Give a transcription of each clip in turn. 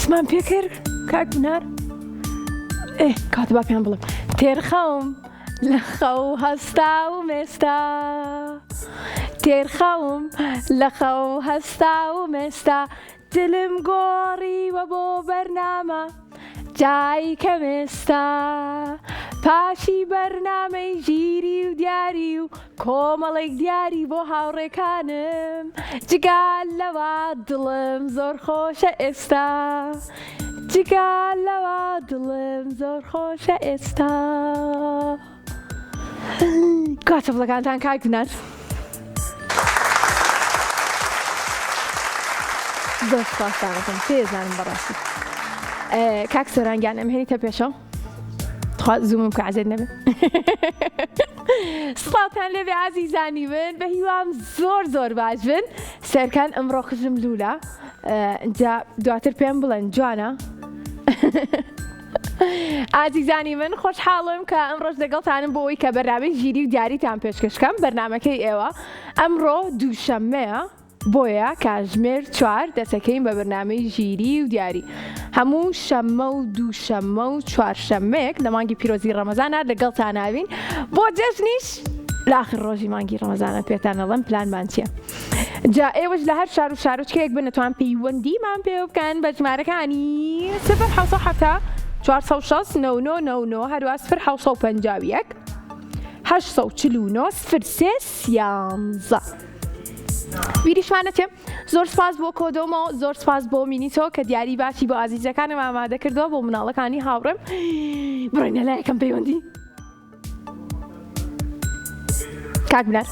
دەستمان پێ کرد کاک بنار کاتە با پێیان بڵم تێرخەوم لە خەو هەستا و مێستا تێرخەوم لە خەو هەستا و مێستا دلم گۆڕیوە بۆ بەرنامە جای کەمێستا پاشی بەرنامەی ژیری و دیاری و کۆمەڵێک دیاری بۆ هاوڕێکانم جگال لەوە دڵم زۆر خۆشە ئێستا جگال لەوە دڵم زۆر خۆشە ئێستا کاتە بڵەکانتان کاک بنار زۆر سپاس داغتم پێزانم بەڕاستی کاک سۆرانگیان ئەم هێنیتە پێشەوە زوومم کە عەزێت نەبێت سڵاوتان لێبێ عەزیزانی من بە هیوام زۆر زۆر باش بن سەرکان ئەمڕۆ خژم لوولە اینجا دواتر پێم بڵێن جوانە عزیزانی من خۆشحاڵم کە ئەمڕۆژ لەگەڵتانم بۆ ئەوەی کە بەرنامەی ژیری و دیاریتان پێشکەشکەم بەرنامەکەی ئێوە ئەمڕۆ دووشەممەیە بۆیە کاتژمێر 4 دەسەکەین بە بەرنامەی ژیری و دیاری هەموو شەممە و دووشەممە و چوارشەممەیەک لە مانگی پیرۆزی ڕەمەزانە لەگەڵتان ناوین بۆ جەژنیش لاخر ڕۆژی مانگی ڕەمەزانە پێتان دەڵێم پلانمان چییە جا ئێوەش لە هەر شار و شارۆچکەیەک بنەتوان پەیوەندیمان پێ بکەن بە ژمارەکانی 0 406 9999 هەروە 0 849 03 بیریشمانەتێ زۆر سپاس بۆ کۆدۆمەوە زۆر سپاس بۆ مینیتۆ کە دیاری باشی بۆ ئازیزەکانم ئامادە کردەوە بۆ مناڵەکانی هاوڕێم بڕۆینە لای یەکەم پەیوەندی کاک بنار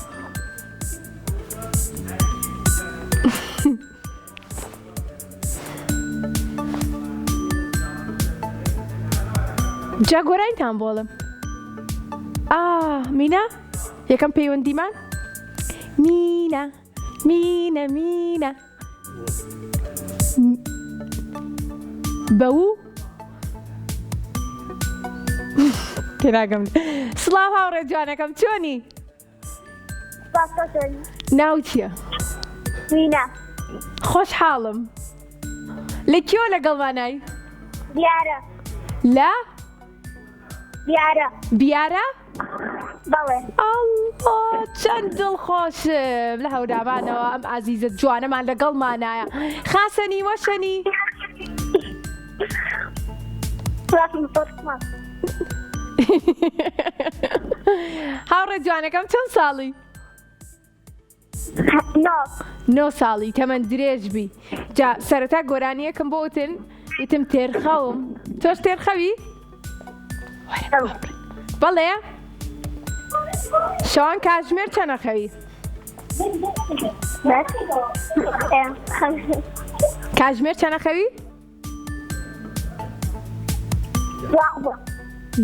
جا گۆرانیتان بۆڵم مینە یەکەم پەیوەندیمان مینە مینە مینە بەو تێناگەم سڵاو هاوڕێ جوانەکەم چۆنی ناو چییە مینە خۆشحاڵم لە کێوە لەگەڵمانای دیارە لە دیارە بیارە بەڵێ ئەڵڵا چەند دڵخۆشم لە هەورامانەوە ئەم ئازیزە جوانەمان لەگەڵمانایە خاسەنی وەشەنی هاوڕێ جوانەکەم چەند ساڵی 9 ساڵی تەمەەن درێژ بی جا سەرەتا گۆرانیەکەم بۆ وتم تێرخەوم تۆش تێرخەوی بەڵێ شەوان کاتژمێر چەنە خەوی کاتژمێر چەنە خەوی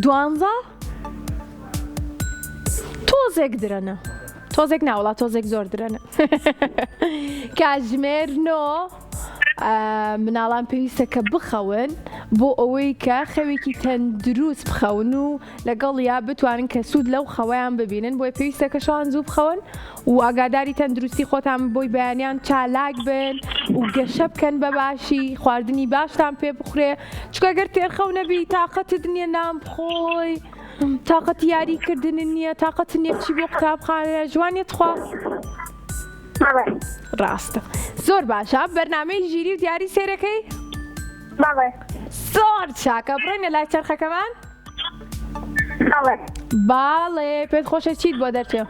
12 تۆزێک درەنە تۆزێک ناوەڵا تۆزێک زۆر درەنە کاتژمێر 9 مناڵان پێویستە کە بخەون بۆ ئەوەی کە خەوێکی تەندروست بخەون و لەگەڵ یا بتوانن کە سوود لەو خەوەیان ببینن بۆی پێویستە کە شەوان زوو بخەون و ئاگاداری تەندروستی خۆتان بۆی بەیانیان چالاک بن و گەشە بکەن بە باشی خواردنی باشتان پێ بخورێ چکە گەر تێرخەو نەبی تااقەتت نییە نام بخۆی تااقەت یاریکردن نییە تااقەت نییە بچی بۆ قوتابخانە جوانێت خوا ڕاستە زۆر باشە بەرنامەی ژیری و دیاری سێرەکەی زۆر چاکە بڕێنە لای چرخەکەمان باڵێ پێت خۆشە چیت بۆ دەرچێ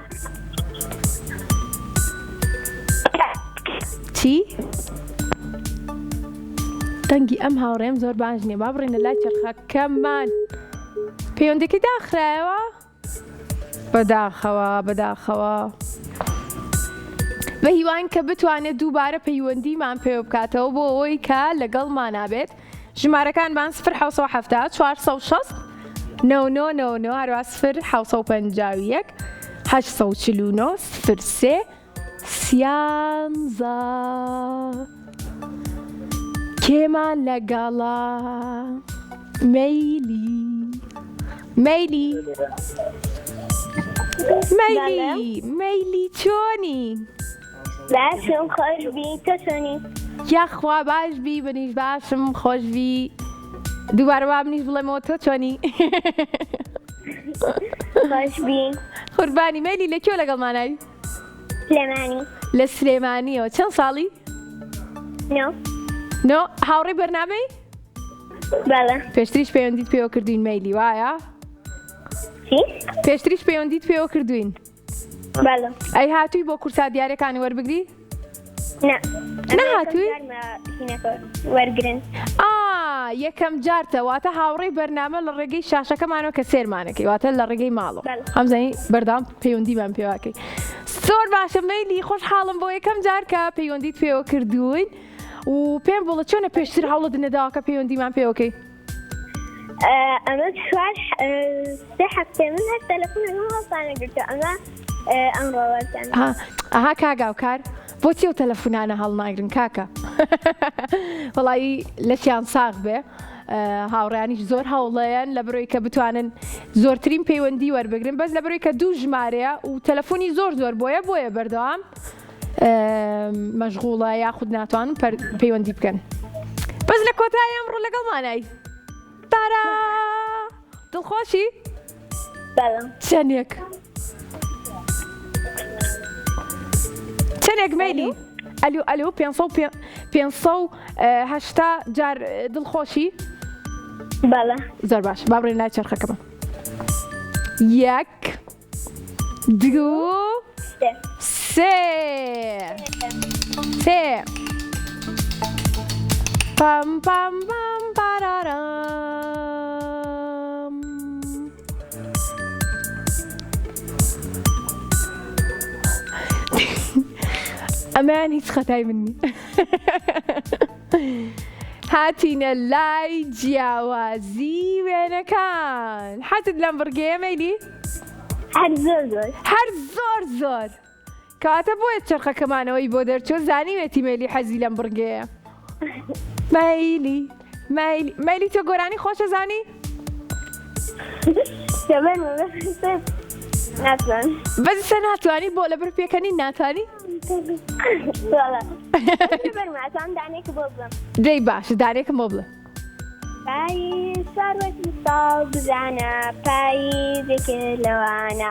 چی؟ دەنگی ئەم هاوڕێم زۆر باش نییە با بڕێنە لای چرخەکەمان پەیوەندێکی داخرایەوە بەداخەوە بەداخەوە بە هیوان کە بتوانێت دووبارە پەیوەندیمان پێ بکاتەوە بۆ ئەوەی کە لەگەڵمانابێت ژمارەکانمان 0 406 9999 هەروە 0 751 849 03 13 کێمان لەگەڵا مەیلی مەیلی چۆنی؟ باشم خۆش بی تۆ چۆنی؟ یاخوا باش بی بنیش باشم خۆش بی دووبارە وا بنیش بڵێمەوە تۆ چۆنی خۆش بین قوربانی مەلی لە کێو لەگەڵمانای سلێمانی لە سلێمانیەوە چەند ساڵی نۆ نۆ هاوڕێی بەرنامەی بەڵێ پێشتریش پەیوەندیت پێوە کردوین مەیلی وایە چی؟ پێشتریش پەیوەندیت پێوە کردوین بەڵێ ئەی هاتووی بۆ کورسا دیارەکانی وەربگری نە نەهاتووی؟ وەرگرن یەکەم جارتە واتە هاوڕێی بەرنامە لە ڕێگەی شاشەکەمانەوە کە سێرمانەکەی واتە لە ڕێگەی ماڵەوە بەڵێ. هەمزانی بەردام پەیوەندیمان پێواکەی زۆر باشە مەیلی خۆش حاڵم بۆ یەکەم جار کە پەیوەندیت پێوە کردوین و پێم بڵە چۆنە پێشتر هەوڵت نەداوە کە پەیوەندیمان پێوەکەی ئەمە چوار سێ هەفتێ من هەر تەلەفۆنەکەم هەڵسانە گرتە ئەمە ئەمڕۆ وەرزانە ئەها کاگاوکار بۆچی ئەو تەلەفۆنانە هەڵناگرن کاکە وەڵایی لەشیان ساغ بێ هاوڕیانیش زۆر هەوڵەیەن لە بەرۆی کە بتوانن زۆرترین پەیوەندی وەربگرن بەس لە بەرۆی کە دوو ژمارەیە و تەلەفۆنی زۆر بۆیە بەردەوام مەشغوڵە یاخود ناتوانن پەیوەندی بکەن بەس لە کۆتایی ئەمڕۆ لەگەڵمانای تارا دڵخۆشی بەڵێ چەندێک چەندێک مەیلی ئەلو 580 جار دڵخۆشی بەڵێ زۆر باش با بڕێن لای چرخەکەمە یەک دوو سێ پام پام پام پارارام ئەمان هیچ خەتای من نی هاتینە لای جیاوازی وێنەکان حەزت لەم بڕگەیە مەیلی هەر زۆر هەر زۆر کەواتە بۆیە چرخەکەمانەوەی بۆ دەرچۆ زانیوێتی مەیلی حەزی لەم بڕگەیە مەیلی تۆ گۆرانی خۆشە زانی ناتوان بەزیسە ناتوانی بۆ لەبەر پێکەنی ناتانی بەرماتان دانێک بۆ بڵم دەی باش دارێکم بۆ بڵێ پاییز ساروەتی ساڵ بزانە پاییزێکە لەوانە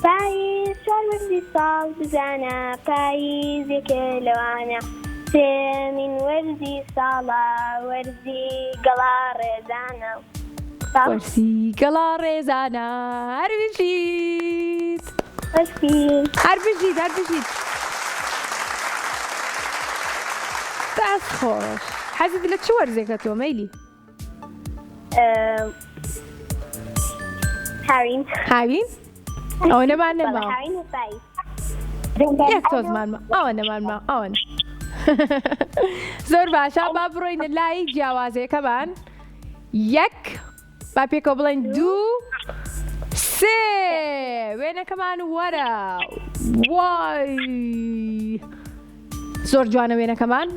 پاییز ساروەتی ساڵ بزانە پاییزێکە لەوانە سێمین وەرزی ساڵە وەرزی گەڵا ڕێزانە وەرسی گەڵا ڕێزانە هەربژیت هەربژیت دەست خۆش حەزت لە چ وەرزێکە تۆ مەیلی هاوین ئەوە نەمان نەماوە یەک تۆزمانمە ئەوە نەمانمە ئەوە زۆر باشە با بڕۆینە لای جیاوازەکەمان یەک با پێکەوە بڵێن دوو سێ وێنەکەمان وەرە وای زۆر جوانە وێنەکەمان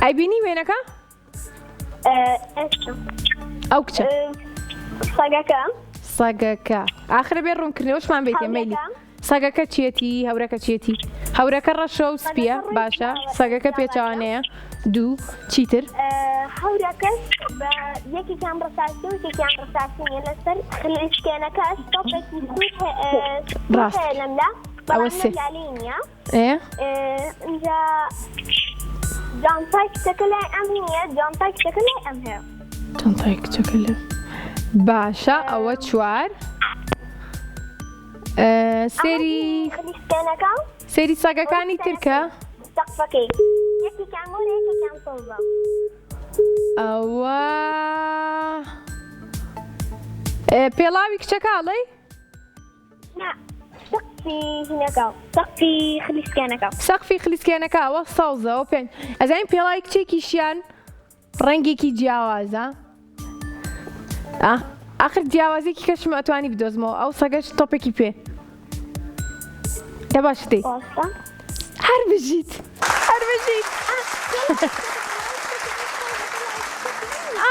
ئەیبینی وێنەکە؟ ئەو کچە سەگەکە ئاخرە بێ ڕوونکردنەوەشمان بێتێ مەیلی سەگەکە چێتی هەورەکە چێتی هەورەکە ڕەشە و سپیە باشە سەگەکە پێچوانەیە دوو چیتر هەورەکەش بە یەکێکیان ڕساسی و یەکێکیان ڕساسیە لەسەر خلیسکێنەکەش تۆپێکی ڕاست لەملا ئەوە سێ لالینە اینجا جانتای کچەکە لای ئەم نییە جانتای کچەکە لای ئەم هەیە جانتای کچەکە لە باشە ئەوە چوار سێری سەگەکانی ترکە سەقفەکەی یەکێکیان گۆرە یەکێکیان سەوزە ئەوە پێڵاوی کچەکە ئەڵێی؟ سەقفی خلیسکێنەکە ئەوە سەوزەوە پێنج ئەزانین پێڵاوی کچێکیشیان ڕەنگێکی جیاوازە ئاخر جیاوازێکی کەشم ئەتوانی بدۆزمەوە ئەو سەگەش تۆپێکی پێ دە باش دەی هەر بژیت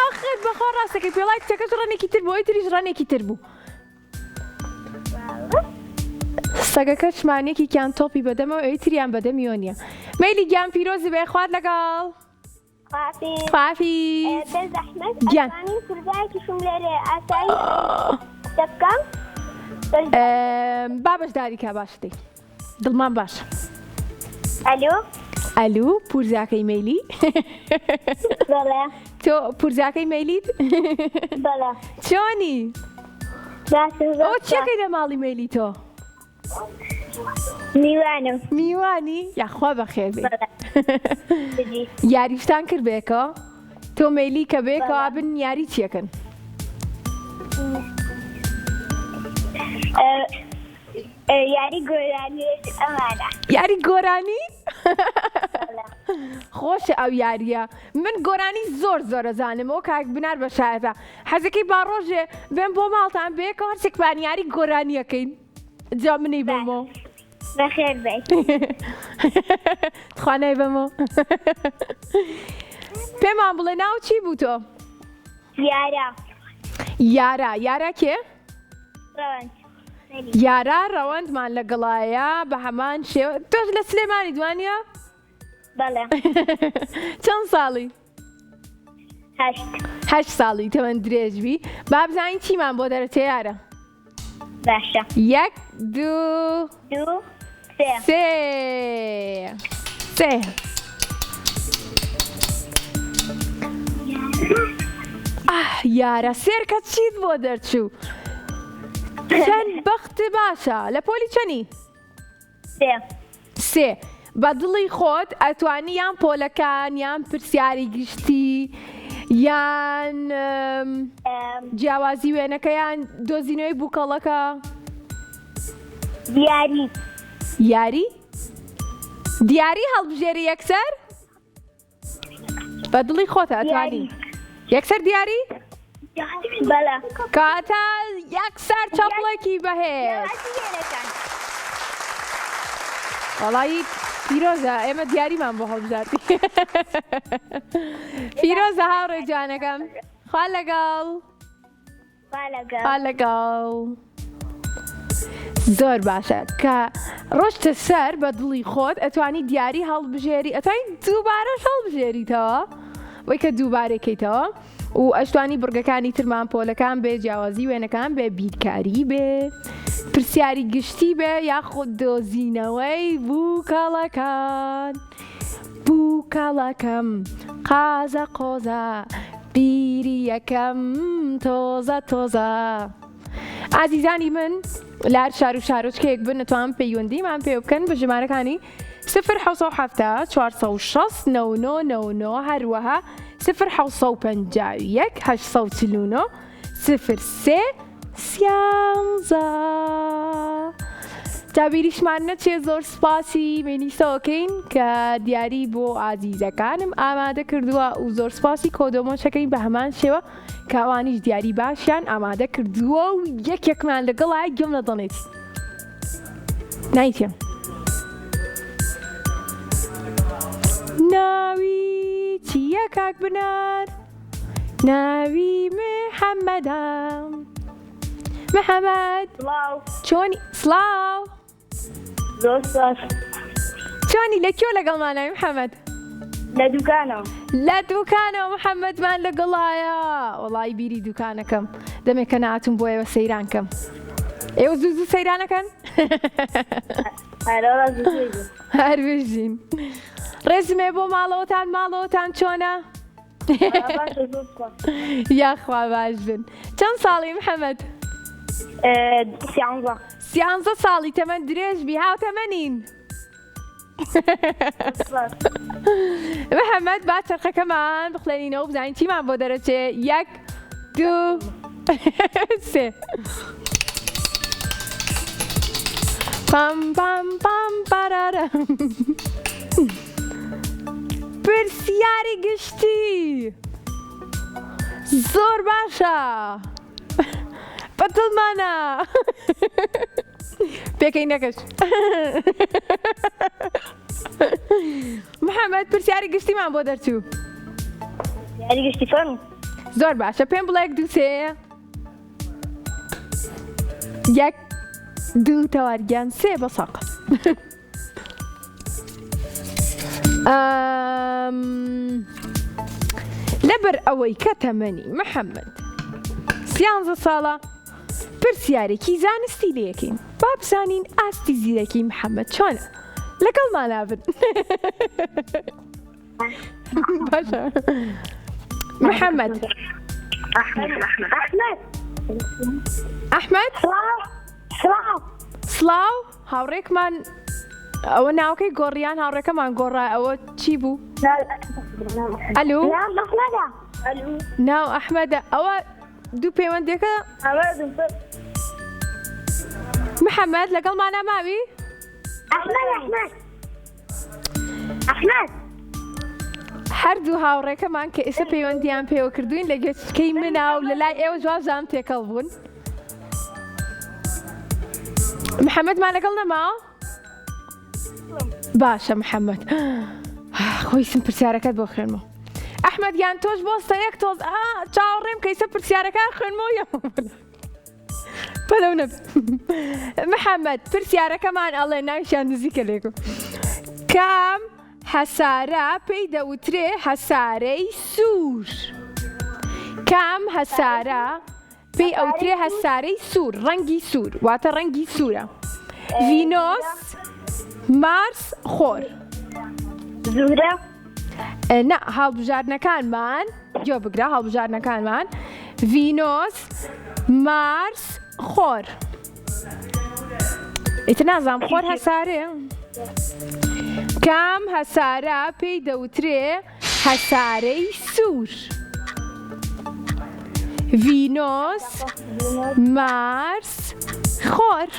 آخر بەخوا ڕاستەکەی پێڵای کچەکەش ڕەنێکی تر بوو ئەوی تریش ڕەنێکی تر بوو سەگەکە شمانێکی کیان تۆپی بەدەمەوە ئەوەی تریان بەدەمیەوە نییە. مەیلی گیان پیرۆزی بێ خوارد لەگەڵ. خافیز. بزحمت گیان. أسمعني كرداكي شملة أساي تبكم بابەشداری کا باشتی دڵمان باش. ألو ئەلو پورزاکەی مەیلی بلا تۆ پورزاکەی مەیلیت بلا چۆنی؟ بس ئەو چیەکەی لە ماڵی مەیلی تۆ؟ ميوانو میوانی یاخوا بەخێر بێ. بلا بدي یاریشتان کرد بێکەوە تۆ مەیلی کە بێکەوە بن یاری چیەکەن؟ يعني قولاني أمانة یاری گۆرانی؟ بلا خۆشە ئەو یاریە من گۆرانی زۆر زۆر ئەزانم ئەو کاک بنار بە شایەتە حەزەکەی باڕۆژێ بێن بۆ ماڵتان بێکەوە هەرچێکبان یاری گۆرانیەکەین جا منەی بەمەوە بخير بي توانای بەمەوە پێمان بڵێ ناو چی بوو تۆ؟ يارا یارا یارا کێ؟ روان یارا ڕەوەندمان لەگەڵایە بە هەمان شێوە تۆش لە سلێمانی دوانیە؟ بلا چەند ساڵی؟ هشت 8 ساڵی تەمەەن درێژبی با بزانین چیمان بۆ دەرەچێ یارە؟ باشا 1 2 دو سه 3 یارە سێرکە چیت بۆ دەرچوو؟ چەند بەخت باشە لە پۆلی چەنی؟ سه 3 بە دڵی خۆت ئەتوانی یان پۆلەکان یان پرسیاری گشتی یان جیاوازی وێنەکە یان دۆزینەوەی بووکەڵەکە دیاری دیاری هەڵبژێری یەکسەر بە دڵی خۆتە ئەتوانی یەکسەر دیاری بلا کاتە یەکسەر چەپڵێکی بەهێز وەڵایی پیرۆزە ئێمە دیاریمان بۆ هەڵبژاردی پیرۆزە هاوڕێ جوانەکەم خوا لەگەڵ خوا لەگەڵ زۆر باشە کە ڕۆشتە سەر بە دڵی خۆت ئەتوانی دیاری هەڵبژێری ئەتوانی دووبارەش هەڵبژێریتەوە وەی کە دووبارێکیتەوە و ئەشتوانی بڕگەکانی ترمان پۆلەکان بێ جیاوازی وێنەکان بێ بیرکاری بێ پرسیاری گشتی بێ یاخود دۆزینەوەی بووکەڵەکەم قازە قۆزە بیری یەکەم تۆزە ئازیزانی من لار شار و شارۆچکەیەک بن نتوان پەیوەندیمان پێ بکەن بە ژمارەکانی 0 406 99 هەروەها 0 849 03 سیانزە جابیریشمان نەچێ زۆر سپاسی مێنیسەوەکەین کە دیاری بۆ ئازیزەکانم ئامادە کردووە و زۆر سپاسی کۆدۆمۆشەکەین بە هەمان شێوە کاوانیش دیاری باشیان ئامادە کردووە و یەکێکمان لەگەڵای گەم لە دڵێتی نایتێ ناوی چییە کاک بنار؟ ناوی محەممەد چۆنی سڵاو چۆنی لە کێو لەگەڵمانای محەممەد؟ لە دوکانەوە محەممەدمان لەگەڵایە وەڵی بیری دوکانەکەم دەمێکە ناتون بۆ ئێوە سەیرانکەم ئێوە زوو سەیرانەکەن؟ هەروێژین ڕێزمێ بۆ ماڵەوەتان چۆنە؟ یاخوا باش بن چەند ساڵی محەممەد؟ 13 ساڵی تەمەەن درێژبی هاوتەمەنین محەممەد با چرخەکەمان بخڵێنینەوە بزانین چیمان بۆ دەرەچێ 1 2 3 پام پام پام پارارەم پرسیاری گشتی زۆر باشە بەدڵمانە پێکەی نەکەش محەممەد پرسیاری گشتیمان بۆ دەرچوو زۆر باشە پێم بڵێ 1 2 3 1 دوو تەوارگیان سێ بەسەق. لەبەر ئەوەی کە تەمەنی محەممەد 13 ساڵە پرسیارێکی زانستی لەکەین با بزانین ئاستی زیرەکی محەممەد چۆنە لەگەڵمان نابن. باشە محەممەد ئەحمەد سڵاو هاوڕێکمان ئەوە ناوکەی گۆڕیان هاوڕێکەمان گۆڕای ئەوە چی بوو؟ ئەلو ناو ئەحمەدە ئەوە دوو پەیوەندێکە محەممەد لەگەڵمانە ماوی؟ هەردوو هاوڕێکەمان کە ئێستا پەیوەندیان پێوە کردوین لە گوێچکەی منە و لە لای ئێوە جوابزان تێکەڵ بوون. محەممەدمان لەگەڵ نەماوە؟ باشە محەممەد خۆی سم پرسیارەکەت بۆ خوێنمەوە. ئەحمەد یان تۆش بۆستە یەک تۆز چاوەڕێم کە ئێستا پرسیارەکان خوێنمەوە بەلەو نەبێ. محەممەد پرسیارەکەمان ئەڵێ ناویشیان نزیکە لێکۆ کام هەسارە پێی دەوترێ هەسارەی سوور. کام هەسارە پێی ئەوترێ هەسارەی سوور ڕەنگی سوور واتە ڕەنگی سوورە. ڤینۆس مارس خۆر زورە نا هەڵبژاردنەکانمان گوێ بگرە هەڵبژاردنەکانمان ڤینۆس مارس خۆر. ئیتر نازانم خۆر هەسارەیە. کام هەسارە پێی دەوترێ هەسارەی سوور. ڤینۆس مارس خۆر.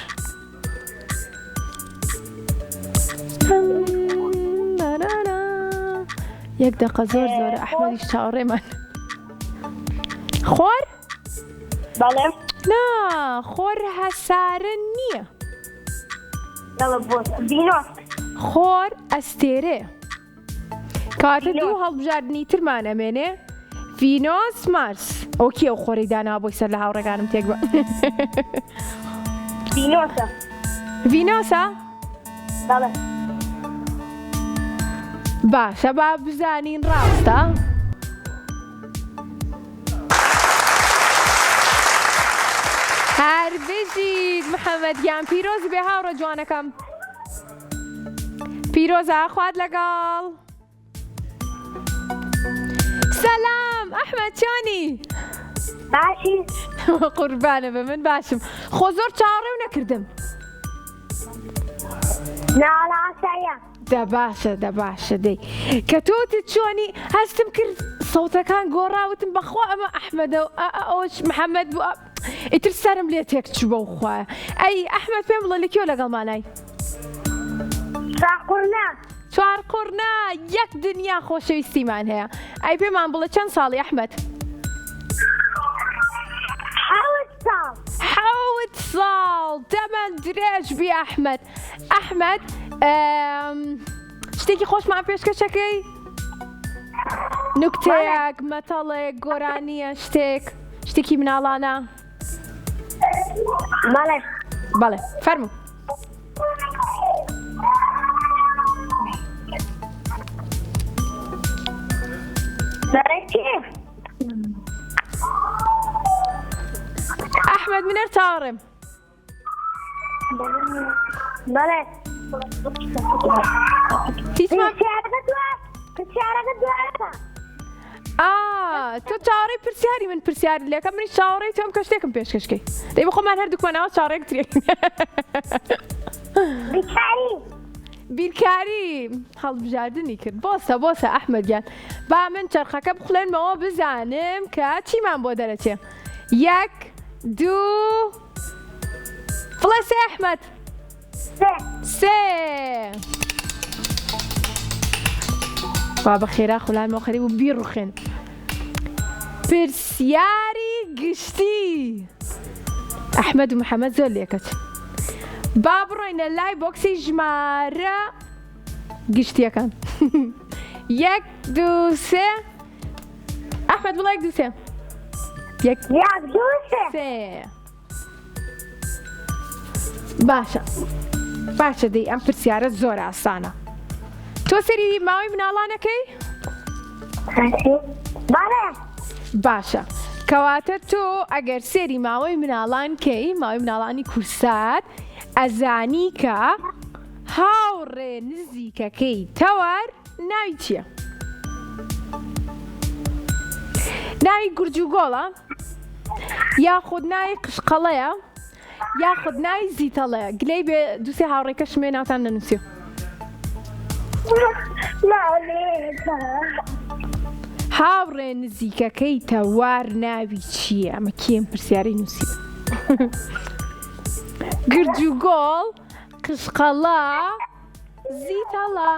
یەک دقە زۆر زۆرە ئەحمەدیش چاوەڕێمان. خۆر؟ بەڵێ نا خۆر هەسارە نییە. ڤینۆس خۆر ئەستێرەیە کاتە دوو هەڵبژاردننی ترمان ئەمێنێ ڤینۆس مارس. ئەو کێ ئەو خۆرەی داناوە بۆی سەر لە هاوڕێکانم تێک بە. ڤینۆسە ڤینۆسە؟ بەڵێ باشە با بزانین ڕاستە. هەر بژیت محەممەدیان پیرۆزی بێ هاوڕە جوانەکەم. پیرۆزە خوات لەگەڵ. سەلام ئەحمەد چۆنی؟ باشی قوربانە بە من باشم. خۆ زۆر چاوەڕێ نەکردم. ناڵاسەیە دەباشە دەباشە دەی کە تۆتت چۆنی هەستم کرد سەوتەکان گۆڕاوتم بەخوا ئەمە ئەحمەدە و ئەوش محەممەد بوو ئیتر سەرم لێ تێک چوو بەو خوایە. ئەی ئەحمەد پێم بڵێ لەکوێ لەگەڵمانای؟ چاقورنا چوار قورنا یەک دنیا خۆشەویستیمان هەیە. ئەی پێمان بڵێ چەند ساڵی ئەحمەد؟ 7 ساڵ دەمەند درێژ بی ئەحمەد. ئەحمەد شتێکی خۆشمان پێشکەشەکەی؟ نوکتەیەک مەتەڵێک گۆرانیە شتێکی مناڵانە؟ بەڵێ بەڵێ فەرموو. ئەحمەد منەر چاوەڕێم. بەڵێ تیسمان پرسیارەکە دوایە. تۆ چاوەڕێی پرسیاری من پرسیاری لێکە منیش چاوەڕێی تۆم کە شتێکم پێشکەشکەی دەی بەخۆمان هەردووکمانەوە چاوەڕێک ترێک. بیرکاری هەڵبژاردننی کرد. بۆسە ئەحمەدیان با من چرخەکە بخڵێنمەوە بزانم کە چیمان بۆ دەرەچێ. 1 2 فڵێ سێ ئەحمەد. سێ با بەخێرا خوڵانمەوە خەریب و بیڕوخێن. پرسیاری گشتی ئەحمەد و محەممەد زۆر لێکەچ. با بڕۆینە لای بۆکسی ژمارە گشتیەکان. 1 2 3 ئەحمەد بڵێ 1 2 3 1 2 3 باشە دەی ئەم پرسیارە زۆر ئاسانە تۆ سەری ماوەی مناڵانەکەی؟ باشە کەواتە تۆ ئەگەر سێری ماوەی مناڵان کەی ماوەی مناڵانی کورسات ئەزانی کە هاوڕێ نزیکەکەی تەوەر ناوی چییە؟ ناوی گورجوگۆڵە یاخود ناوی قشقەڵەیە یاخود ناوی زیتەڵەیە گلەی بێ دووسێ هاوڕێکە شمێ ناوتان نەنووسیو هاوڕێ نزیکەکەی تەوار ناوی چییە؟ ئەمە کێم پرسیارەی نووسی گورجوگۆڵ قشقەڵە زیتەڵە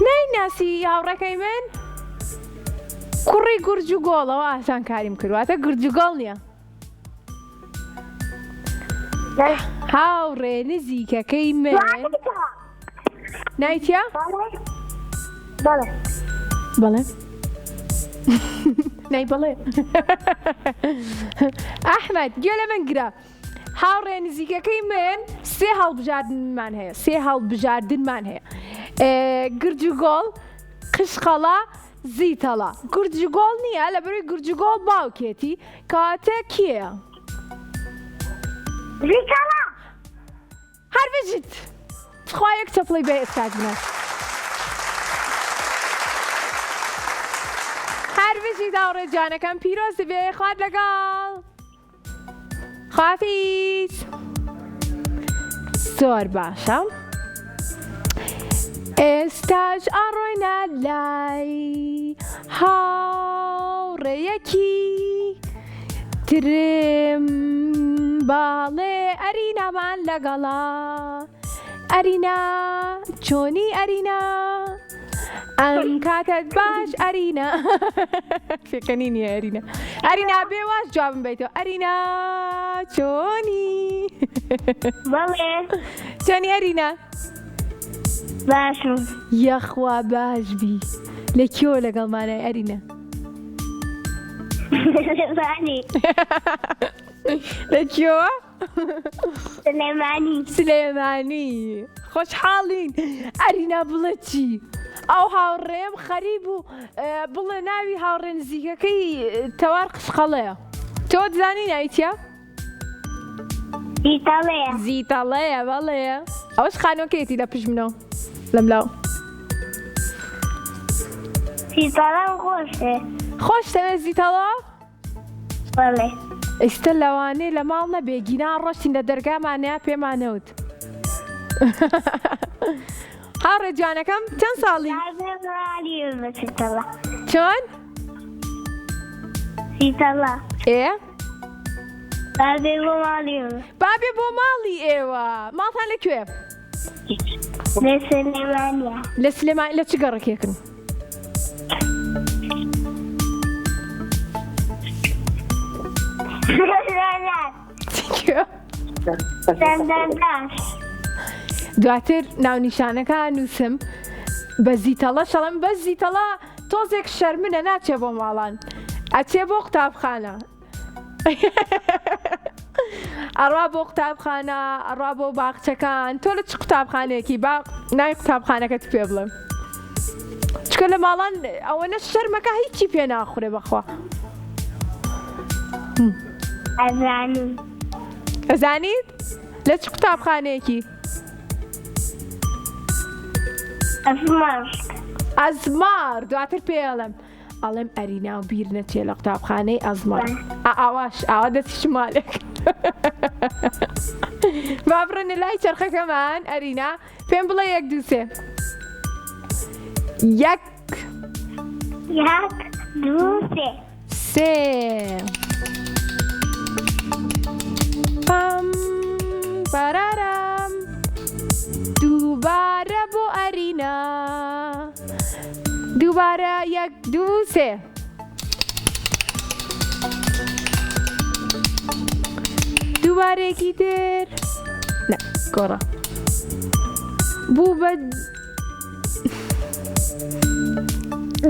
نایناسی هاوڕێکەی من؟ کوڕی گورجوگۆڵەوە ئاسان کاریم کردواتە گورجوگۆڵ نییە هاوڕێ نزیکەکەی من نایتیا؟ بەڵێ نای بەڵێ ئەحمەد گوێ لە من گرە هاوڕێ نزیکەکەی من سێ هەڵبژاردنمان هەیە گورجوگۆڵ قشقەڵە زیتەڵە گورجوگۆڵ نییە لەبەرەوەی گورجوگۆڵ باوکێتی کەواتە کێیە؟ زیتەڵە هەر بژیت خوا یەک چەپڵی بە ئێستاد بنە هەر بژیت هاوڕێ جوانەکەم پیرۆز بێ خوارد لەگەڵ خوافیز زۆر باشە ئێستاش ئاڕۆینە لای هاوڕێیەکی ترم باڵێ ئەرینامان لەگەڵا ئەرینا چۆنی ئەرینا ئەم کاتت باش ئەرینا فێکەنی نیە ئەرینا ئەرینا بێواش جوابم بیتەوە ئەرینا چۆنی بەڵێ چۆنی ئەرینا باشم یەخوا باش بی لە کێوە لەگەڵمانای ئەرینا زانی لە کێوە؟ سلێمانی خۆشحاڵین ئەرینا بڵێ چی؟ ئەو هاوڕێم خەریب و بڵێ ناوی هاوڕێ نزیکەکەی تەوار قشقەڵەیە تۆ دزانی ناویتیە؟ زیتەڵەیە بەڵێ ئەوەش خانۆکەیەتی لە پشمنەوە لەم لاو زیتەڵە خۆشێ خۆشتەوێت زیتەڵە؟ بەڵێ ئێستا لەوانەیە لە ماڵ نەبێ گینان ڕۆشتین لە دەرگامانەیە پێمانەوت هاوڕێ جوانەکەم چەند ساڵی؟ چۆن؟ زیتەڵە ئێ؟ بابێ بۆ ماڵی ئێوە ماڵتان لەکوێ؟ لە سلێمانیە لە سلێمان لە چ گەڕێکێکن؟ دواتر ناونیشانەکە نووسم بە زیتەڵە شەڵم بە زیتەڵە تۆزێک شەرمنە ناچێ بۆ ماڵان ئەچێ بۆ قوتابخانە ئەڕوا بۆ قوتابخانە ئەڕوا بۆ باخچەکان تۆ لە چ قوتابخانەیەکی با ناوی قوتابخانەکەت پێ بڵێم چکە لە ماڵان ئەوەنە شەرمەکە هیچی پێ ناخورێ بەخوا ئەزانیت؟ لە چ قوتابخانەیەکی؟ ئەزمار دواتر پێڵم ئەڵێم ئەرینا و بیر نەچێ لە قوتابخانەی ئەزمار ئاواش ئاوا دەستی شمالێک با بڕێنە لای چەرخەکەمان ئەرینا پێم بڵێ یەک دوو سێ یەک دوو سێ پام پارارام دووبارە بۆ ئەرینا دووبارە یەک دوو سێ دووبارێکی تر نە گۆڕە بوو بە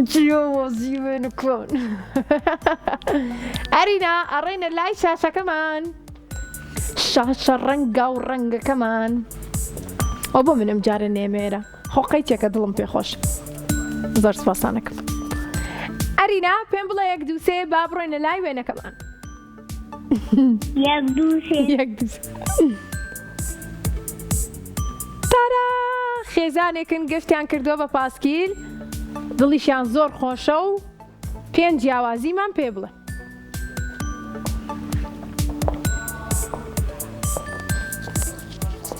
جیاوازی وێنکۆن ئەرینا ئەڕێنە لای شاشەکەمان شاشە ڕەنگە و ڕەنگەکەمان ئەو بۆ منم جارە نێمێرە خۆقەی چێکە دڵم پێخۆش زۆر سپاسانەکەم ئەرینا پێم بڵێ 1 2 3 با بڕۆینە لای وێنەکەمان 1 2 3 تارا خێزانێکن گەشتیان کردووە بە پاسکیل دڵیشیان زۆر خۆشە و 5 جیاوازیمان پێ بڵێ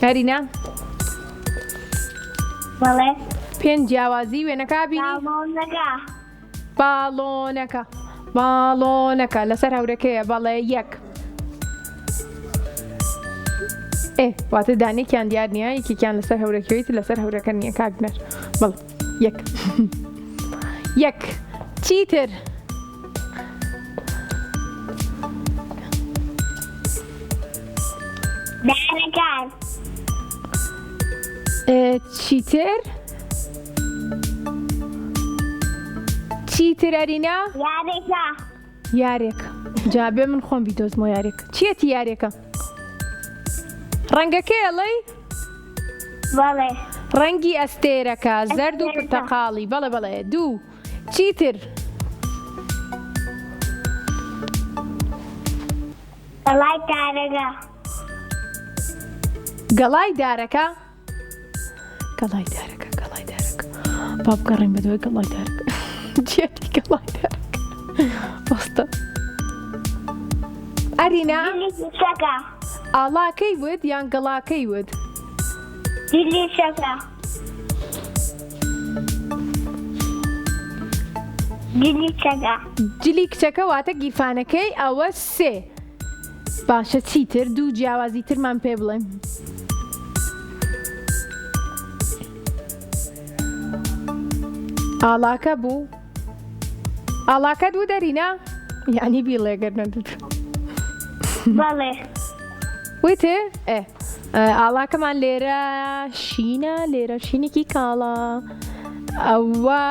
ئەرینا بەڵێ 5 جیاوازی وێنەکە بینی باڵۆنەکە باڵۆنەکە لەسەر هەورەکەیە بەڵێ 1 واتە دانێکیان دیار نییە یەکێکیان لەسەر هەورەکەویت لەسەر هەورەکە نییە کاگنەر بەڵێ 1 چیتر دارەکان چیتر چیتر ئەرینا یارێکە یارێک جابێ من خۆم بیدۆزمەوە یارێک چیەتی یارێکە ڕەنگەکەیڵی بەڵێ ڕەنگی ئەستێرەکە زەرد و پرتەقاڵی بەڵێ بەڵێ 2 چیتر گەڵای دارەکە گەڵای دارەکە گەڵای دارەکە گەڵای دارەکە با بگەڕین بەدوای گەڵای دارەکە جێتی گەڵای دارەکە بەستە ئەرینا دیلیشەکە ئاڵاکەی ود یان گەڵاکەی ود دیلیشەکە دیلیشەکە جلی کچەکە واتە گیرفانەکەی ئەوە 3 باشە چیتر 2 جیاوازی ترمان پێ بڵێن ئاڵاکە بوو ئاڵاکەت بوو دەرینا یعنی بیڵێگەر نەدوت بەڵێ وتێ ئاڵاکەمان لێرە شینە لێرە شینێکی کاڵە ئەوە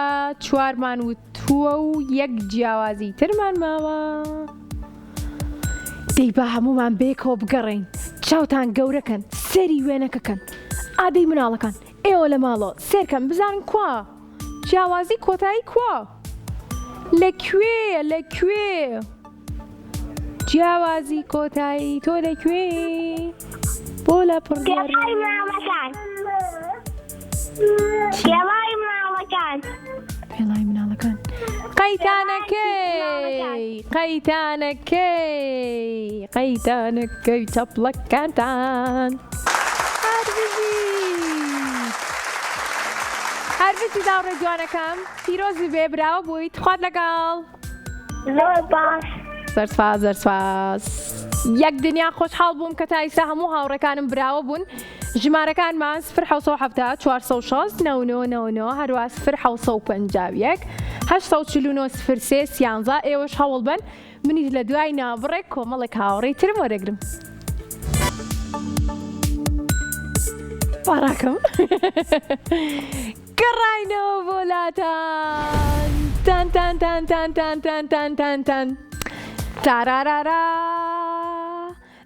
4مان وتووە و 1 جیاوازی ترمان ماوە دەی بە هەمومان بێکەوە بگەڕین چاوتان گەورەکەن سەری وێنەکەکەن ئادەی مناڵەکان ئێوە لە ماڵەوە سێرکەن بزانن کوا جیاوازی کۆتایی کوا لەکوێ جیاوازی کۆتایی تۆ لەکوێ بۆ لە گەڵای مناڵەکان گەڵای مناڵەکان پێڵای مناڵەکان قەیتانەکەی چەپڵەکانتان هەرگیزی داوڕێ جوانەکەم پیرۆزی بێ براوە بوویت خوات لەگەڵ زۆر باش زەرسپاس 1 دنیا خۆشحاڵ بووم کە تا ئێستا هەموو هاوڕێکانم براوە بوون ژمارەکانمان 0 460 99 هەروە 0 751 849 03 13 ئێوەش هەوڵ بن منیش لە دوای نابڕێک کۆمەڵێک هاوڕێی ترم وەرەگرم باڕاکەم گەڕاینەوە بۆلاتان تان تارارارا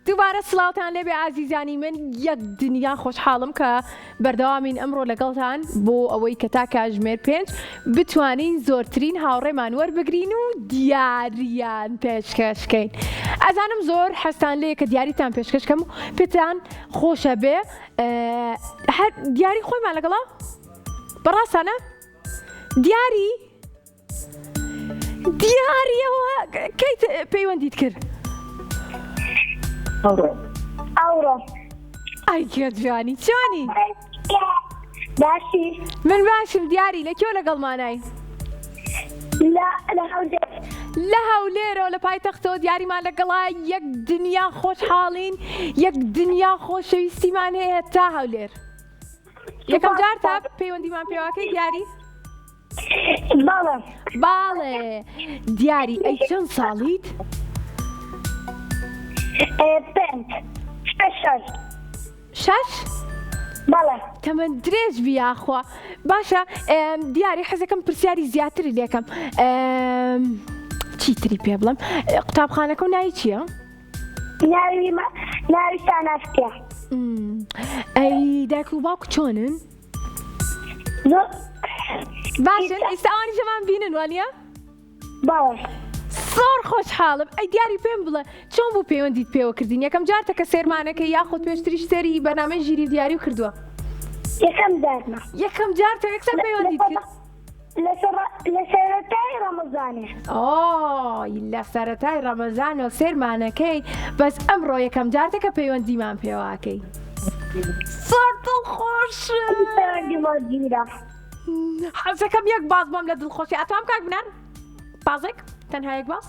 دووبارە سڵاوتان لێبێ ئازیزانی من 1 دنیا خۆشحاڵم کە بەردەوامین ئەمڕۆ لەگەڵتان بۆ ئەوەی کە تا کاتژمێر 5 بتوانین زۆرترین هاوڕێمان وەربگرین و دیاریان پێشکەشکەین ئەزانم زۆر حەستان لێ کە دیاریتان پێشکەشکەم و پێتان خۆشە بێ هەر دیاری خۆیمان لەگەڵا بەڕاستانە دیاریەوە کەی پەیوەندیت کرد ئەوڕۆ ئای جوانی چۆنی باشی من باشم دیاری لە کێو لەگەڵمانای لە هەولێرەوە لە پایتەختەوە دیاریمان لەگەڵا 1 دنیا خۆشحاڵین 1 دنیا خۆشەویستیمان هەیە تا هەولێر یەکەم جار تا پەیوەندیمان پێواکەی دیاری باڵێ دیاری ئەی چەند ساڵیت؟ 5 6 6 بەڵێ تەمەەن درێژ بیاخوا باشە دیاری حەزەکەم پرسیاری زیاتری لێکم چیتری پێ بڵم قوتابخانەکە و ناوی چییە؟ ناوی ساناستیە. ئەی دایک و باوک چۆنن؟ باشن ئێستا ئەوانی ژەمان بینن وانە؟ بەڵێ زۆر خۆشحاڵم ئەی دیاری پێم بڵێ چۆن بوو پەیوەندیت پێوە کردین یەکەم جارتەکە سێرمانەکە یاخۆ پێشتریش سێری بەنامەی ژیری دیاری و کردووە یەکەم جارتە یەکسەر پەیوەندیت کرد لە سەرەتای ڕەمەزانێ لە سەرەتای ڕەمەزانەوە سێرمانەکەی بەس ئەمڕۆ یەکەم جارتەکە پەیوەندیمان پێواکەی زۆر دڵخۆشم حەزەکەم یەک باز بۆم لە دڵخۆشی ئەتوام کاک بنان بازێک تەنها یەک باز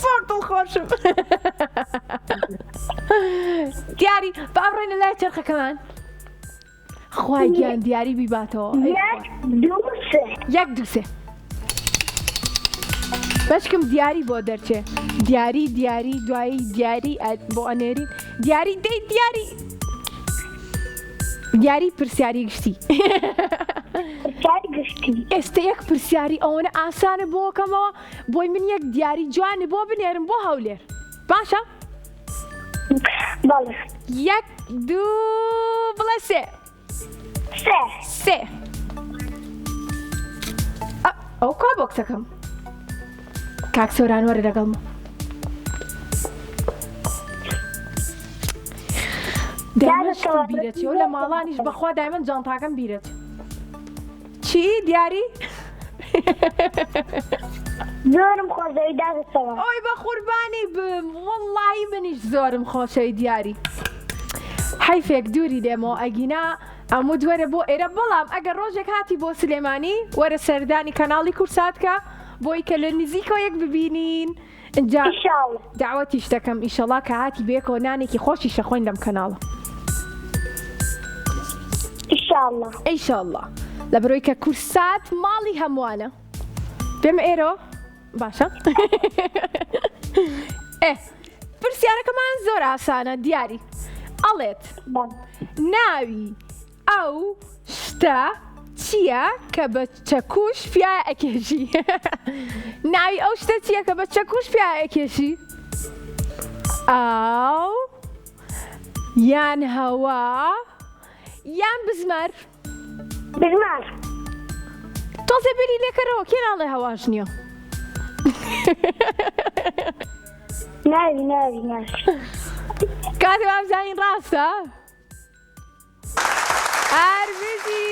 زۆر دڵخۆشم دیاری بە ئەمڕۆینە لای چرخەکەمان خوای گیان دیاری بیباتەوە یەک دووسێ بەشکم دیاری بۆ دەرچێ دیاری دوایی دیاری بۆ ئەنێرین دیاری پرسیاری گشتی ئێستا یەک پرسیاری ئەوەنە ئاسانە بۆکەمەوە بۆی من یەک دیاری جوانە بۆ بنێرم بۆ هەولێر باشە؟ یەک دوو بڵێ سێ ئەو کا بۆکسەکەم کاک سۆران وەرە لەگەڵمە دایمەن بیرەتی و لە ماڵانیش بەخوا دایمەن جانتاکەم بیرەت چی دیاری؟ زۆرم خۆشەوی دادەسەوە ئۆی بە قوربانی بم وەڵڵاهی منیش زۆرم خۆشەوی دیاری حیفێک دووری دێمەوە ئەگینا ئەموو دووەرە بۆ ئێرە بەڵام ئەگەر ڕۆژێک هاتی بۆ سلێمانی وەرە سەردانی کەناڵی کورساتکە بۆی کە لە نزیکەوە یەک ببینین اینجا داوەتی شتەکەم ئیشەڵا کە هاتی بێکەوە نانێکی خۆشی شەخۆین لەم کەناڵە ئیشەڵڵا لە بەرۆی کە کورسات ماڵی هەمووانە پێم ئێرە باشە پرسیارەکەمان زۆر ئاسانە دیاری ئەڵێت ناوی ئەو شتە چییە کە بە چەکوش پیاە ئەکێژی ناوی ئەو شتە چییە کە بە چەکوش پیاە ئەکێشی ئاو یان هەوا یان بزمەر تۆزێ بری لێکەرەوە کێ ناڵێ هەواش نییە ناوی کاتێ وابزانین ڕاستە ئەربزی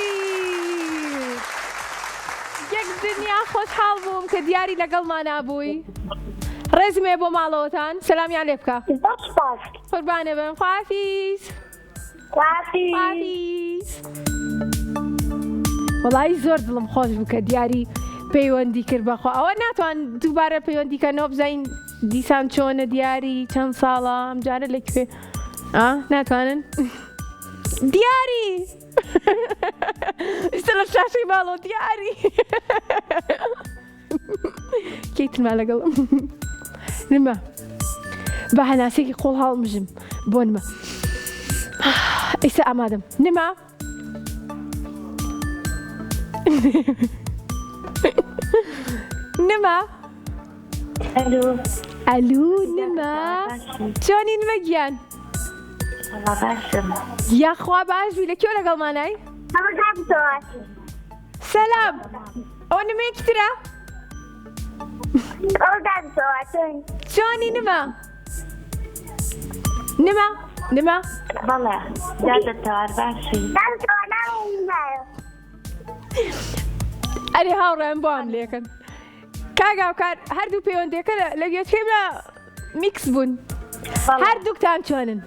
یەک دنیا خۆشحاڵ بووم کە دیاری لەگەڵمان نابووی ڕێزمێ بۆ ماڵەوەتان سەلامیان لێ بکە قوربانە بم خوافیز وەڵی زۆر دڵم خۆش بوو کە دیاری پەیوەندی کرد بەخوا ئەوە ناتوان دووبارە پەیوەندیکەنەوە بزین دیسان چۆنە دیاری چەند ساڵە ئەمجارە لەکوێ ناتوانن دیاری ئێستا لە شاشەی ماڵەوە دیاری کەیترما لەگەڵم نمە بە هەناسێکی قۆڵ هەڵمژم بۆ نمە ئێستا ئامادەم نمە نمە ئەلو نمە چۆنی نمە گیان یاخوا باشبی لە کێوە لەگەڵمانای سەلام ئەوە نمەیەکی ترە چۆنی نمە بەڵێ دادەتەوار باشی ئەرێ هاوڕێم بۆ ئەم لێکن کاگاوکار هەردوو پەیوەندیەکە لە گوێچکەیمە میکس بوون هەردووکتان چۆنن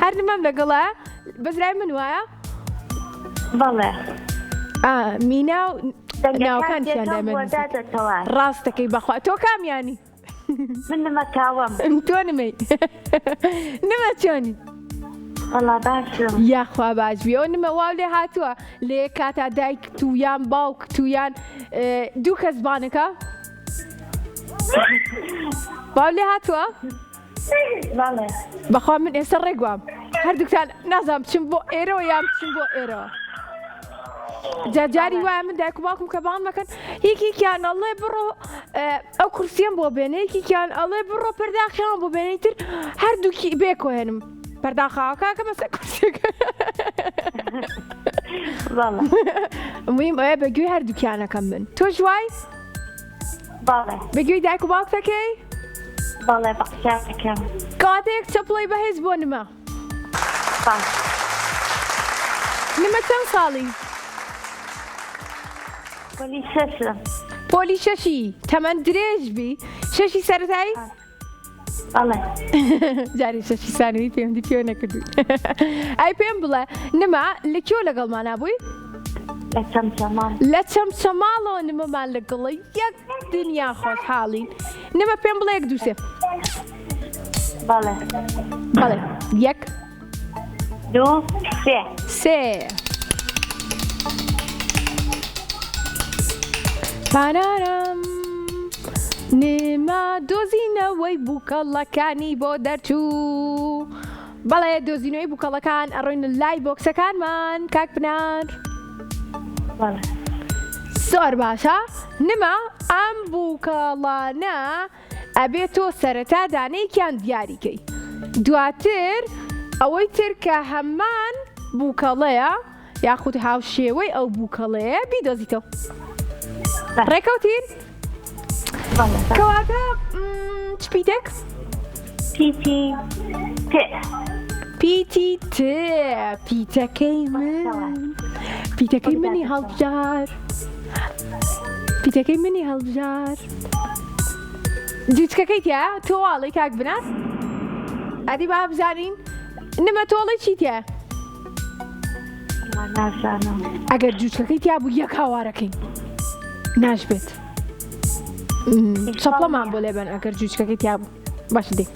هەر نمەم لەگەڵە بەزرای من وایە بەڵێ مینا و ناوکانیان ڕاستەکەی بەخوا تۆ کامیانی من نمەکاوم تۆ نمەی نمە چۆنی وەڵا باشم یاخوا باشبی ئەو نمە واو لێ هاتووە لێ کاتا دایک تویان باوک تویان دوو کەس بانەکە واو لێ هاتووە بەڵێ بەخوا من ئێستا ڕێگوام هەردووکتان نازانم بچم بۆ ئێرەوە یان بچم بۆ ئێرەوە جاری وایە من دایک و باوکم کە باڵ مەکەن یەکێکیان ئەڵێ بڕۆ ئەو کورسیەم بۆ بێنێ یەکێکیان ئەڵێ بڕۆ پەرداخیان بۆ بێنەی تر هەردووکی بێکۆهێنم پەرداخاوەکە کە بەسەر کورسیەکە بەڵێ مهم ئەوەیە بەگوێی هەردووکیانەکەم بن تۆ ژوای بەڵێ بەگوێی دایک و باوکتەکەی بەڵێ بە قسەکەم کاتێک چەپڵی بەهێز بۆ نمە باش نمە چەند ساڵی وەلی شەشم پۆلی شەشی تەمەەن درێژبی شەشی سەرەتایی بەڵێ جاری شەشی سانوی پێم دی پێوە نەکردووی ئەی پێم بڵێ نما لە کێو لەگەڵمان نبووی لە چەمچەمان لە چەمچەماڵەوە نمەمان لەگەڵە یەک دنیا خۆشحاڵین نمە پێم بڵێ یەک دووسێ بەڵێ بەڵێ یەک دوو سێ سێ پارارم نما دۆزینەوەی بووکەڵەکانی بۆ دەرچوو بەڵێ دۆزینەوەی بووکەڵەکان ئەڕۆین لای بۆکسەکانمان کاک بنار بەڵێ زۆر باشە نما ئەم بووکەڵانە ئەبێت تۆ سەرەتا دانەیەکیان دیاریکەی دواتر ئەوەی تر کە هەمان بووکەڵەیە یاخود هاوشێوەی ئەو بووکەڵەیە بیدۆزیتەوە ڕێکەوتین بەڵێ کەواتە چپیتێک پیتی تێ پیتی تێ پیتەکەی من پیتەکەی منی هەڵبژار پیتەکەی منی هەڵبژار جوچکەکەی تیا تۆواڵی کاک بنات ئەدی با بزانین نمە تۆڵی چی تیا نازانم ئەگەر جوچکەکەی تیا بوو یەک هاوارەکەین ناشبێت چەپڵەمان بۆ لێبن ئەگەر جوچکەکەی تیا بوو باش دێ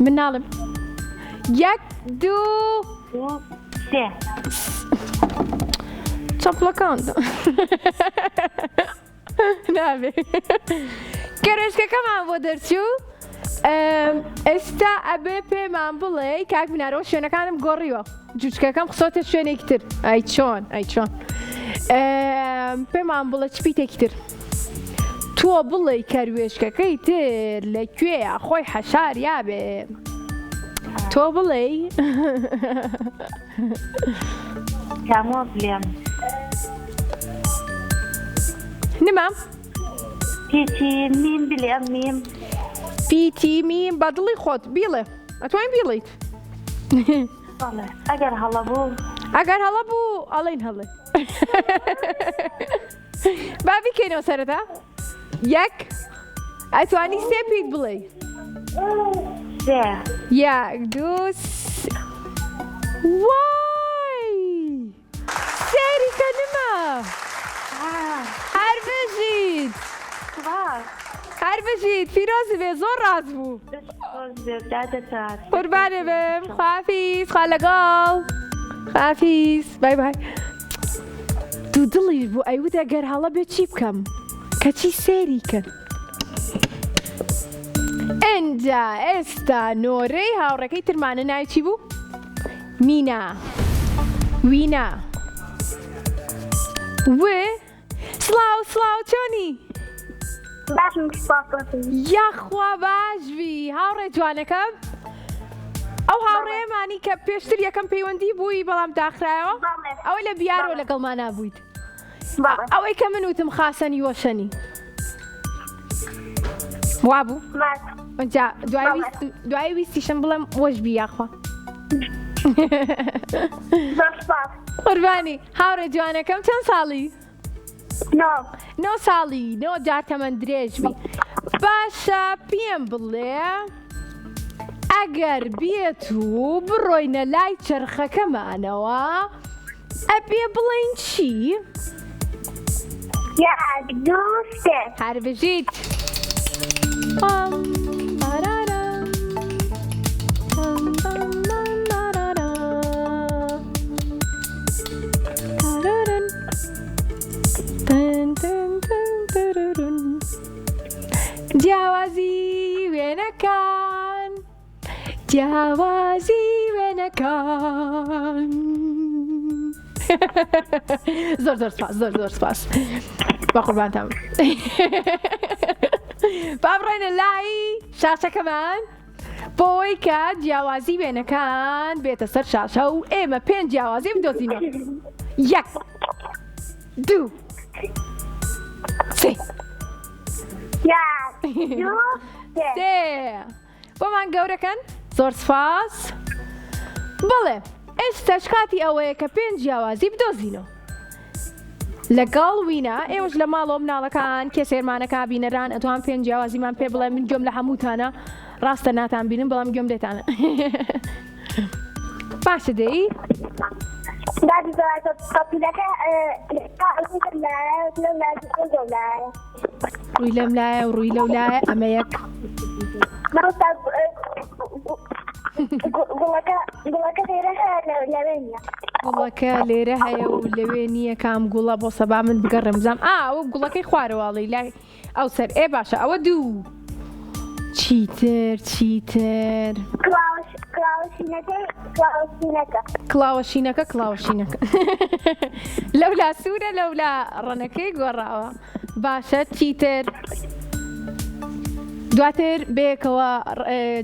من ناڵم یەک دوو دوو سێ چەپڵەکان نابێ گەرەشکەکەمان بۆ دەرچوو ئێستا ئەبێ پێمان بڵێ کاک بنارەوە شوێنەکانم گۆڕیوە جوچکەکەم خسۆتە شوێنێکی تر ئەی چۆن ئەی چۆن پێمان بڵێ چپیتێکی تر تۆ بڵێ کەروێشکەکەی تر لەکوێیە خۆی حەشار یابێ تۆ بڵێ کامۆ بلێم نما پیتی میم بلێم میم پیتی میم بە دڵی خۆت بیڵێ ئەتوانین بیڵیت بەڵێ ئەگەر هەڵە بوو ئەگەر هەڵە بوو ئەڵین هەڵێ با بیکەینەوە سەرەتا یەک ئەتوانی سێ پیت بڵێ سێ یەک دوو وای سێریکە نما هەر بژیت هەر بژیت پیرۆزی بێ زۆر ڕاست بوو قوربانێ بم خافیز خوا لەگەڵ خافیز بای بای دوو دڵیش بوو ئەیوتە گەر هەڵە بێ چی بکەم کەچی سێریکەن ئەنجا ئێستا نۆرەی هاوڕەکەی ترمانە ناوی چی بوو؟ مینا وینا وێ سڵاو سڵاو چۆنی؟ باشم سپاسۆتی یاخوا باشبی هاوڕێ جوانەکەم ئەو هاوڕێمانی کە پێشتر یەکەم پەیوەندی بووی بەڵام داخرایەوە ئەوەی لە بیارەوە لەگەڵمان نابوویت ئەوەی کە من وتم خاسەنی وەشەنی وابوو؟ جا دوای ویستیشم بڵێم وەشبی یاخوا قوربانی هاوڕێ جوانەکەم چەند ساڵی؟ نۆ ساڵی نۆ جار تەمەەن درێژبی باشە پێم بڵێ ئەگەر بێت و بڕۆینە لای چرخەکەمانەوە ئەبێ بڵێن چی؟ یەک دوو سێ هەر بژیت جیاوازی وێنەکان جیاوازی وێنەکان زۆر سپاس با قوربانتان با بڕێنە لای شاشەکەمان بۆی کە جیاوازی وێنەکان بێتە سەر شاشە و ئێمە 5 جیاوازی بدۆزینەوە 1 2 3 بۆمان گەورەکەن زۆر سپاس بڵێ ئێستاش کاتی ئەوەیە کە 5 جیاوازی بدۆزینەوە لەگەڵ وینە ئێوەش لە ماڵەوە مناڵەکان کێ سێرمانەکە بینەران ئەتوان 5 جیاوازیمان پێ بڵێ من گوێم لە هەمووتانە ڕاستە ناتان بینم بەڵام گوێم لێتانە باشە دەی ڕووی لەم لایە و ڕووی لەو لایە ئەمە یەک گوڵەکە لێرە هەیە و لەوێ نییە کام گوڵە بۆ سەبا من بگەڕێم بزانم ئەو گوڵەکەی خوارەواڵی لای ئەو سەر ئێ باشە ئەوە 2 چیتر کلاوەشینەکە لەولا سوورە لەولا ڕەنەکەی گۆڕاوە باشە چیتر دواتر بێکەوە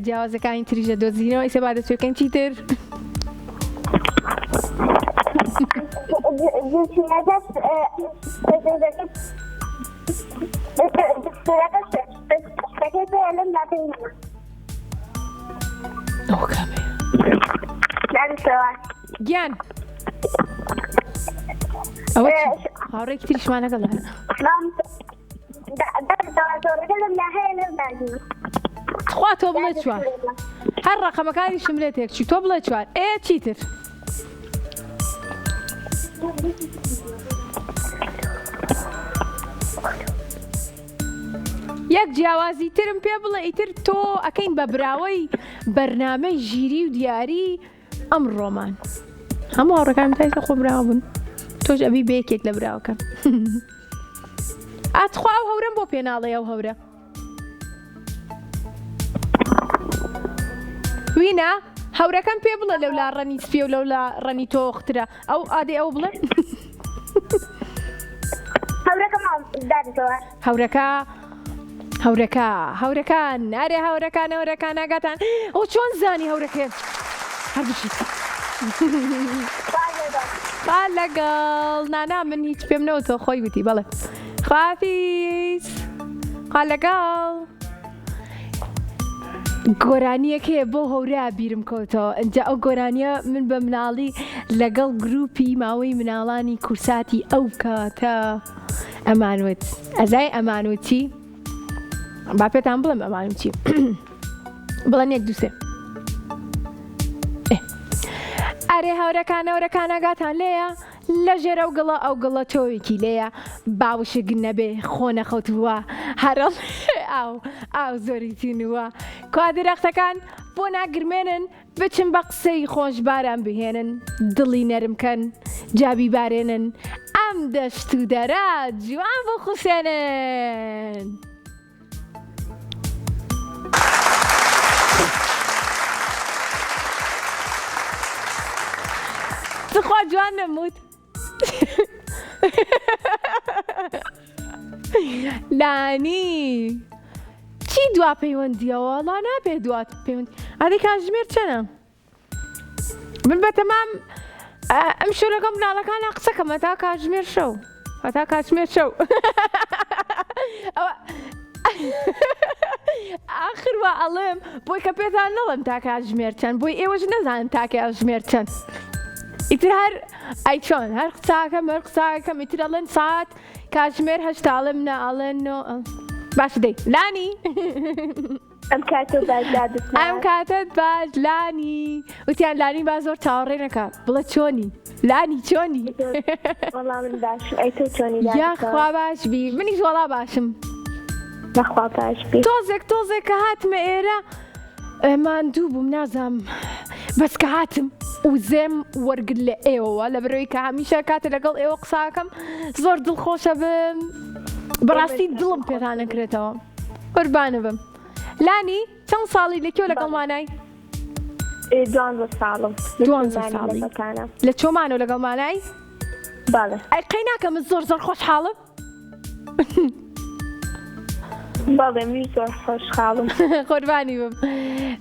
جیاوازەکانی تریژە دۆزینەوە ئیسە با دەچێکەین چیتر ئەوە کامێ گیان ئەوە هاوڕێکی تریشمانەکە لە خوا تۆ بڵێ 4 هەر ڕقەمەکانی شملێ تێکچی تۆ بڵێ 4 ئێ چیتر یەک جیاوازی ترم پێ بڵێ ئیتر تۆ ئەکەین بە براوەی بەرنامەی ژیری و دیاری ئەمڕۆمان هەموو هاوڕێکان تایسە خۆ براوە بوون تۆش ئەبی بەیەکێک لە براوەکەن ئاتخوا ئەو هەورەم بۆ پێناڵێ ئەو هەورە وینە هەورەکەم پێ بڵێ لەولا ڕەنی سپێ و لەولا ڕەنی تۆخترە ئەو ئادێ ئەو بڵێ هەورەکان نارێ هەورەکان ئاگاتان ئەو چۆن زانی هەورەکەن هەر بشیت قال لەگەڵ نانا من هیچ پێم نەوتەوە خۆی وتی بەڵێ خافیز قال لەگەڵ گۆرانیەک هەیە بۆ هەورە بیرم کەوتەوە ئەنجا ئەو گۆرانیە من بە مناڵی لەگەڵ گروپی ماوەی مناڵانی کورساتی ئەو کاتە ئەمانوت ئەزای ئەمانوتی با پێتان بڵێم ئەمانوتی بڵێن 1 2 3 ئەرێ هەورەکان ئاگاتان لێیە لە ژێرە ئەو گڵە تۆوێکی لێیە باوشک نەبێ خۆ نەخەوتووە هەرڵ ئاو زۆریتینوە کوا درەختەکان بۆ ناگرمێنن بچن بە قسەی خۆشباران بهێنن دڵی نەرمکەن جابی بارێنن ئەم دەشت و دەرە جوان بۆ خوشێنن خوا جوان نەموت لانی چی دوا پەیوەندیەوە لا نابێ دوات پەیوەند ئەدی کاتژمێر چەنە من بەتەمام ئەم شوورەکەم مناڵەکانە قسەکەم هەتا کاتژمێر شەو ئاخر وا ئەڵێم بۆی کە پێتان نەڵێم تا کاتژمێر چەند بۆی ئێوەش نەزانن تا کاتژمێر چەند ئیتر ئەی چۆن هەر قساکەم ئیتر ئەڵێن ساعت کاتژمێر 8 ئەڵێم نە ئەڵێن باش دەی لانی ئەم کاتت باش لانی وتیان لانی با زۆر چاوەڕێ نەکات بڵێ چۆنی لانی چۆنی یاخوا باش بی منیش وەڵا باشم تۆزێک کە هاتمە ئێرە ماندوو بووم نازام بەس کە هاتم وزێم وەرگرت لە ئێوە لە بەرەوەی کە هەمیشە کاتە لەگەڵ ئێوە قساکەم زۆر دڵخۆشە بم بەڕاستی دڵم پێتان نەکرێتەوە قوربانە بم لانی چەند ساڵی لەکوێ لەگەڵمانای 12 ساڵم 12 ساڵی لە چۆمانەوە لەگەڵ مانای باڵێ ئەقەی ناکەم زۆر خۆشحاڵم باڵێ می زۆر خۆشحاڵم قوربانی بم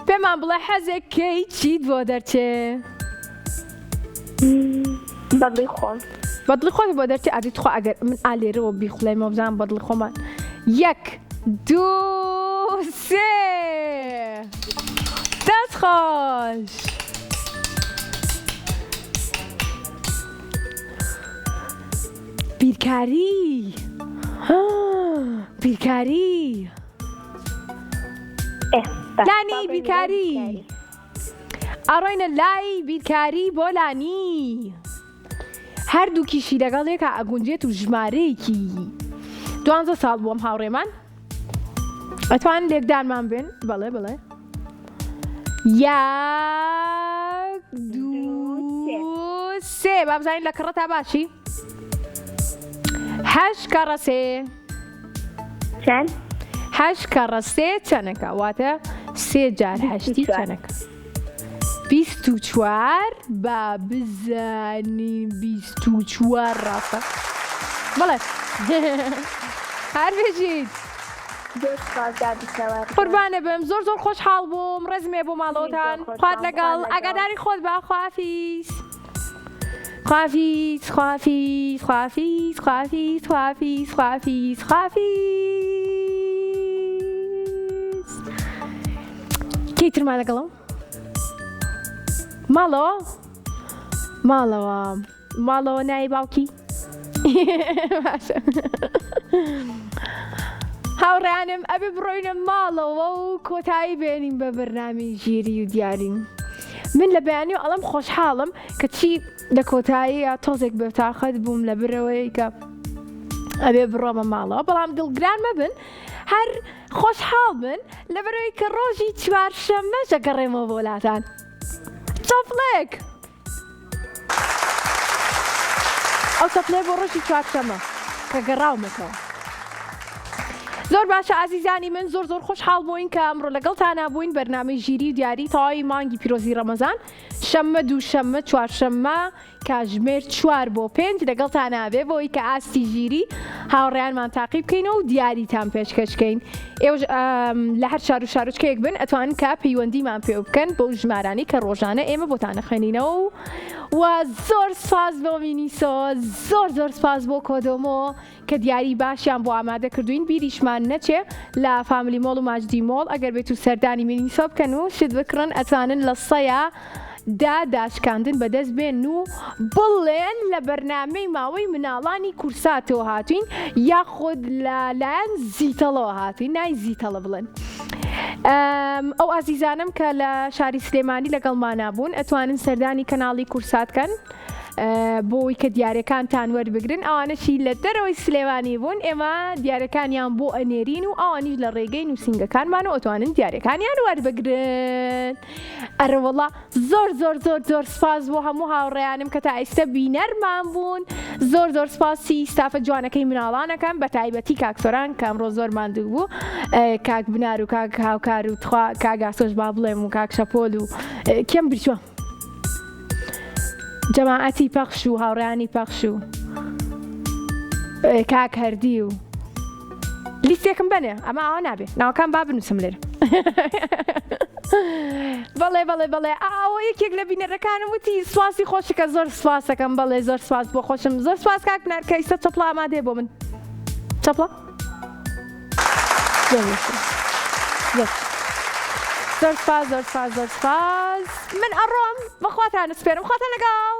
پێمان بڵێ حەزێکەی چیت بۆ دەرچێ بەدڵی خۆم بەدڵی خۆی بۆ دەرچێ ئادیت خۆ ئەگەر من ئالێرەوە بیخڵێمە بزانم بەدڵی خۆمان 1 2 3 دەست خۆش بیرکاری بیرکاری لانی بیرکاری ئەڕۆینە لای بیرکاری بۆ لانی هەردووکیشی لەگەڵ یەکە ئەگونجێت و ژمارەیەکی 12 ساڵ بووم هاوڕێمان ئەتوان لێکدانمان بێن بەڵێ 1 2 3 با بزانین لە کڕە باشی 8 کەڕە 3 چەند 8 کەڕە 3 چەندەکە واتە 3 جار 8 چەندەکە 24 با بزانین 24 ڕاستە بەڵێ هەر بێژیت قوربانە بم زۆر خۆشحاڵ بووم ڕێزمێ بۆ ماڵەوەتان خوات لەگەڵ ئاگاداری خۆت بە خوافیز خوافیز خوافیز خوافیز خوافیز خوافیز خوافیز خوافیز کەیترمان لەگەڵم ماڵەوە نایی باوکی باشە هاوڕێیانم ئەبێ بڕۆینە ماڵەوە و کۆتایی بێنین بە بەرنامەی ژیری و دیارین من لە بەیانی و ئەڵەم خۆشحاڵم کە چی لە کۆتایی تۆزێک بە تاقەت بووم لە برەوەی کە ئەبێ بڕۆمە ماڵەوە بەڵام دڵگران مەبن هەر خۆشحاڵ بن لە بەرەوەی کە ڕۆژی چوارشەممەشە گەڕێمەوە بۆ وڵاتان چاپڵێک ئەو چاپڵێ بۆ ڕۆژی چوارشەممە کە گەڕاومەکەوە زۆر باشە ئازیزانی من زۆر خۆشحاڵ بووین کە ئەمڕۆ لەگەڵتانە بووین بەرنامەی ژیری و دیاری تەواوی مانگی پیرۆزی ڕەمەزان شەممە دووشەممە چوارشەممە کاتژمێر 4 بۆ 5 لەگەڵتانە بێ بۆی کە ئاستی ژیری هاوڕێیانمان تاقیب بکەینەوە و دیاریتان پێشکەشکەین ئێوە لە هەر شار و شارۆچکەیەک بن ئەتوانن کە پەیوەندیمان پێ بکەن بۆ ژمارانی کە ڕۆژانە ئێمە بۆتانە خوێنینەوە و زۆر سپاس بۆ مینیسۆ زۆر سپاس بۆ کۆدۆمۆ کە دیاری باشیان بۆ ئامادە کردوین بیریشمان نەچێ لە فامیلی مۆڵ و ماجدی مۆڵ ئەگەر بێت و سەردانی مینیسۆ بکەن و شت بکڕن ئەتوانن لە سەیە داشکاندن بەدەست بێن و بڵێن لە بەرنامەی ماوەی مناڵانی کورساتەوە هاتوین یاخۆد لەلایەن زیتەڵەوە هاتوین نای زیتەڵە بڵێن ئەو ئازیزانم کە لە شاری سلێمانی لەگەڵمانە بوون ئەتوانن سەردانی کەناڵی کورساتکەن بۆی کە دیارەکانتان وەربگرن ئەوانەشی لە دەرەوەی سلێمانی بوون ئێمە دیارەکانیان بۆ ئەنێرین و ئەوانیش لە ڕێگەی نووسنگەکانمان و ئەتوانن دیارەکانیان وەربگرن ئەرەوەڵا زۆر سپاس بۆ هەموو هاوڕێیانم کە تا ئێستا بینەرمان بوون زۆر سپاسی ستافە جوانەکەی مناڵانەکەم بە تایبەتی کاکسۆران کە ئەمڕۆ زۆر ماندوو بوو کاک بنار و کاک هاوکار و کاگاسۆش با بڵێم و کاک شەپۆل و کێم بریچوە جەماعەتی پەخش و هاوڕێیانی پەخش و کاک هەردی و لیستێکم بنێ ئەمە ئەوە نابێ ناوەکان با بنووسم لێرە بەڵێ ئەوە یەکێک لە بینەرەکانم وتی سواسی خۆشەکە زۆر سپاسەکەم بەڵێ زۆر سپاس بۆ خۆشم زۆر سپاس کاک بنار کە ئێستا چەپڵە ئامادەیە بۆ من چەپڵە زۆر سپاس من ئەڕۆم بەخواتان سپێرم خواتان لەگەڵ